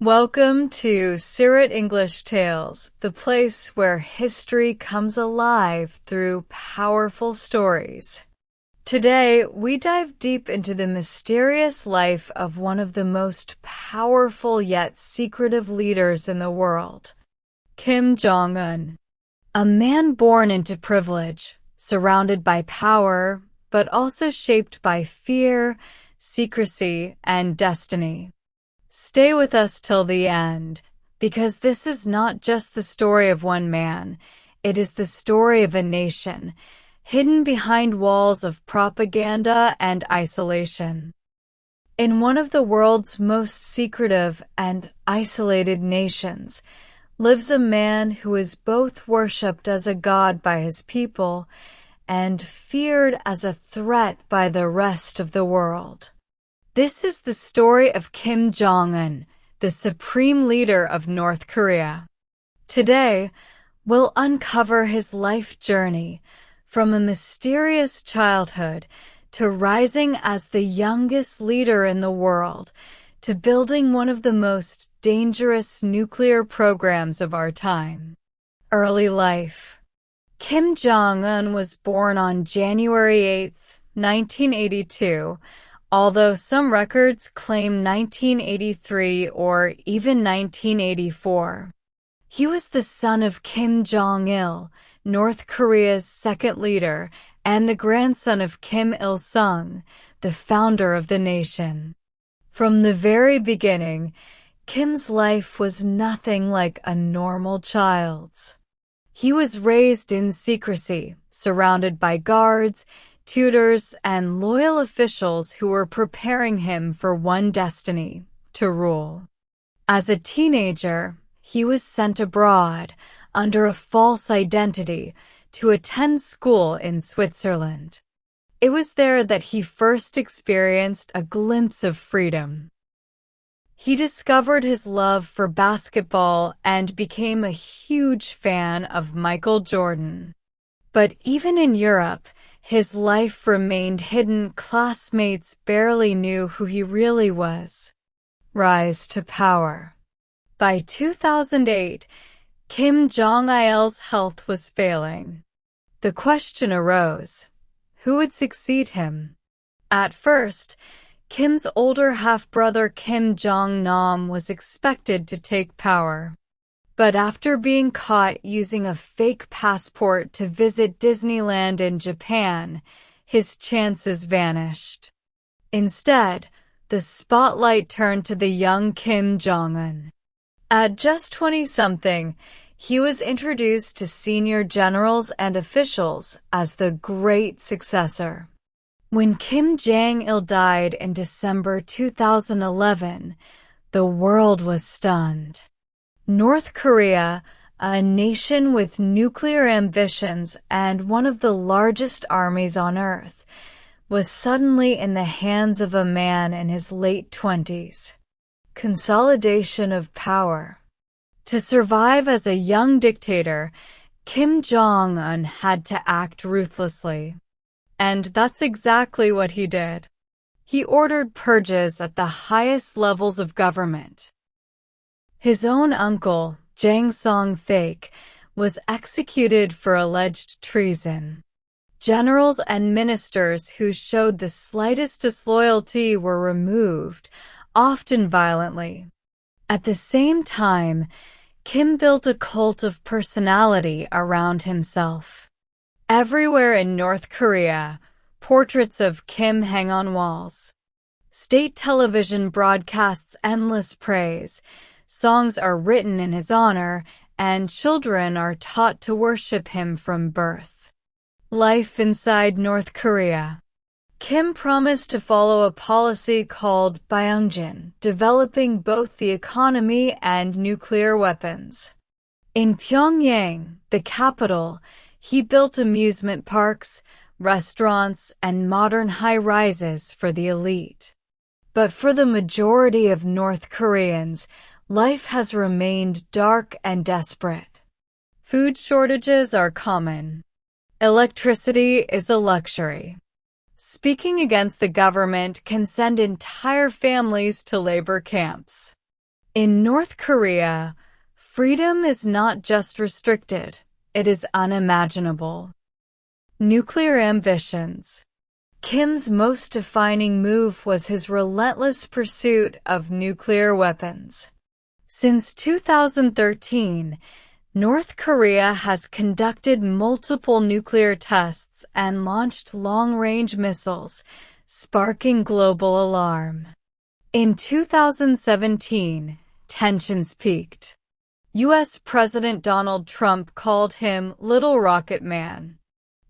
Welcome to Sirit English Tales, the place where history comes alive through powerful stories. Today, we dive deep into the mysterious life of one of the most powerful yet secretive leaders in the world, Kim Jong Un. A man born into privilege, surrounded by power, but also shaped by fear, secrecy, and destiny. Stay with us till the end, because this is not just the story of one man, it is the story of a nation, hidden behind walls of propaganda and isolation. In one of the world's most secretive and isolated nations, lives a man who is both worshipped as a god by his people and feared as a threat by the rest of the world. This is the story of Kim Jong Un, the supreme leader of North Korea. Today, we'll uncover his life journey from a mysterious childhood to rising as the youngest leader in the world to building one of the most dangerous nuclear programs of our time. Early life. Kim Jong Un was born on January 8, 1982, although some records claim 1983 or even 1984. He was the son of Kim Jong Il, North Korea's second leader, and the grandson of Kim Il-sung, the founder of the nation. From the very beginning, Kim's life was nothing like a normal child's. He was raised in secrecy, surrounded by guards, tutors, and loyal officials who were preparing him for one destiny, to rule. As a teenager, he was sent abroad under a false identity to attend school in Switzerland. It was there that he first experienced a glimpse of freedom. He discovered his love for basketball and became a huge fan of Michael Jordan. But even in Europe, his life remained hidden. Classmates barely knew who he really was. Rise to power. By 2008, Kim Jong Il's health was failing. The question arose, who would succeed him? At first, Kim's older half-brother Kim Jong-nam was expected to take power. But after being caught using a fake passport to visit Disneyland in Japan, his chances vanished. Instead, the spotlight turned to the young Kim Jong-un. At just 20-something, he was introduced to senior generals and officials as the great successor. When Kim Jong-il died in December 2011, the world was stunned. North Korea, a nation with nuclear ambitions and one of the largest armies on Earth, was suddenly in the hands of a man in his late 20s. Consolidation of power. To survive as a young dictator, Kim Jong-un had to act ruthlessly. And that's exactly what he did. He ordered purges at the highest levels of government. His own uncle, Jang Song-thaek, was executed for alleged treason. Generals and ministers who showed the slightest disloyalty were removed, often violently. At the same time, Kim built a cult of personality around himself. Everywhere in North Korea, portraits of Kim hang on walls. State television broadcasts endless praise. Songs are written in his honor, and children are taught to worship him from birth. Life inside North Korea. Kim promised to follow a policy called Byungjin, developing both the economy and nuclear weapons. In Pyongyang, the capital, he built amusement parks, restaurants, and modern high-rises for the elite. But for the majority of North Koreans, life has remained dark and desperate. Food shortages are common. Electricity is a luxury. Speaking against the government can send entire families to labor camps. In North Korea, freedom is not just restricted, it is unimaginable. Nuclear ambitions. Kim's most defining move was his relentless pursuit of nuclear weapons. Since 2013, North Korea has conducted multiple nuclear tests and launched long-range missiles, sparking global alarm. In 2017, tensions peaked. U.S. President Donald Trump called him Little Rocket Man.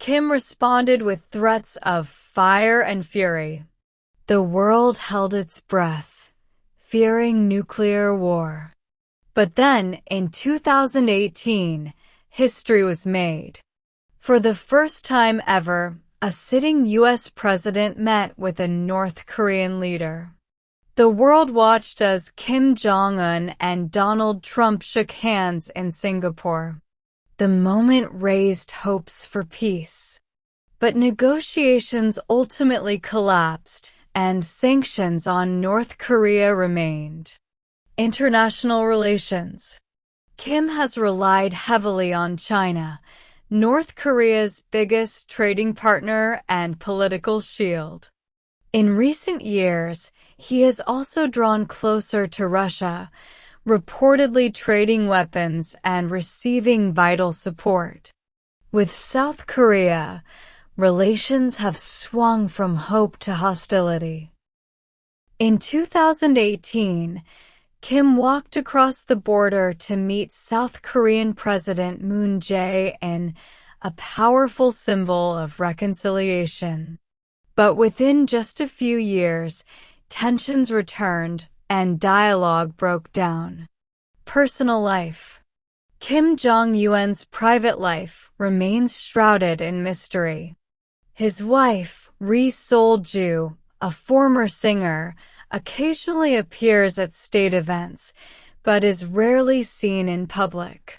Kim responded with threats of fire and fury. The world held its breath, fearing nuclear war. But then, in 2018, history was made. For the first time ever, a sitting U.S. president met with a North Korean leader. The world watched as Kim Jong Un and Donald Trump shook hands in Singapore. The moment raised hopes for peace. But negotiations ultimately collapsed, and sanctions on North Korea remained. International relations. Kim has relied heavily on China, North Korea's biggest trading partner and political shield. In recent years, he has also drawn closer to Russia, reportedly trading weapons and receiving vital support. With South Korea, relations have swung from hope to hostility. In 2018, Kim walked across the border to meet South Korean President Moon Jae-in, a powerful symbol of reconciliation. But within just a few years, tensions returned and dialogue broke down. Personal life. Kim Jong Un's private life remains shrouded in mystery. His wife, Ri Sol-ju, a former singer, occasionally appears at state events, but is rarely seen in public.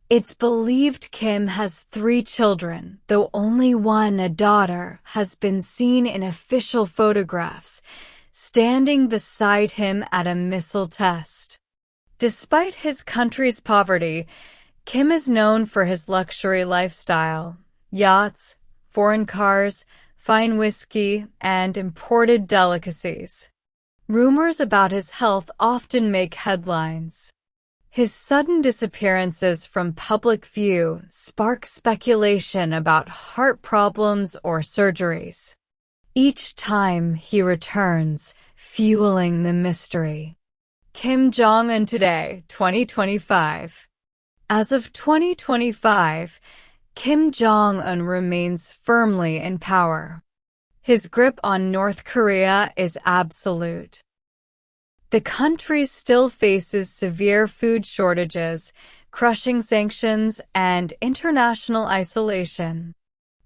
It's believed Kim has 3 children, though only one, a daughter, has been seen in official photographs, standing beside him at a missile test. Despite his country's poverty, Kim is known for his luxury lifestyle: yachts, foreign cars, fine whiskey, and imported delicacies. Rumors about his health often make headlines. His sudden disappearances from public view spark speculation about heart problems or surgeries. Each time he returns, fueling the mystery. Kim Jong Un today, 2025. As of 2025, Kim Jong Un remains firmly in power. His grip on North Korea is absolute. The country still faces severe food shortages, crushing sanctions, and international isolation.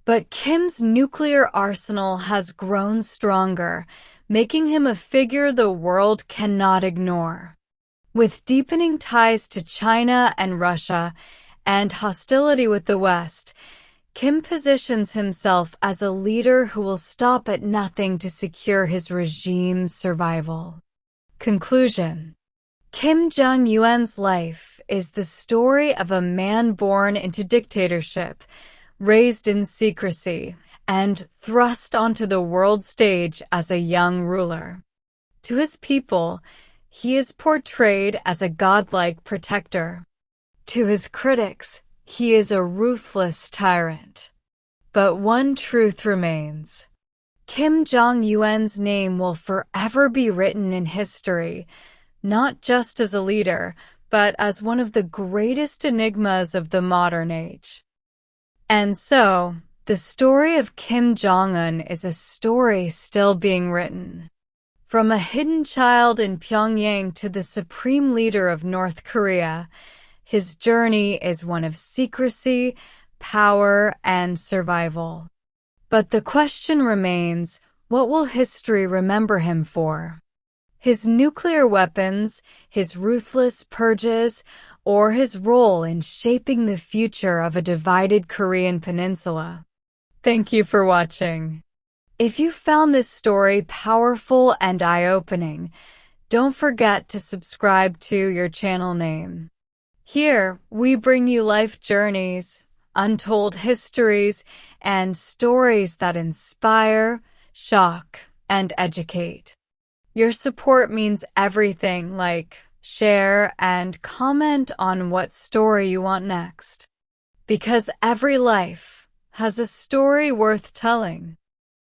But Kim's nuclear arsenal has grown stronger, making him a figure the world cannot ignore. With deepening ties to China and Russia, and hostility with the West, Kim positions himself as a leader who will stop at nothing to secure his regime's survival. Conclusion. Kim Jong Un's life is the story of a man born into dictatorship, raised in secrecy, and thrust onto the world stage as a young ruler. To his people, he is portrayed as a godlike protector. To his critics, he is a ruthless tyrant. But one truth remains. Kim Jong Un's name will forever be written in history, not just as a leader, but as one of the greatest enigmas of the modern age. And so, the story of Kim Jong Un is a story still being written. From a hidden child in Pyongyang to the supreme leader of North Korea, his journey is one of secrecy, power, and survival. But the question remains, what will history remember him for? His nuclear weapons, his ruthless purges, or his role in shaping the future of a divided Korean peninsula? Thank you for watching. If you found this story powerful and eye-opening, don't forget to subscribe to your channel name. Here, we bring you life journeys, untold histories, and stories that inspire, shock, and educate. Your support means everything, like share and comment on what story you want next. Because every life has a story worth telling.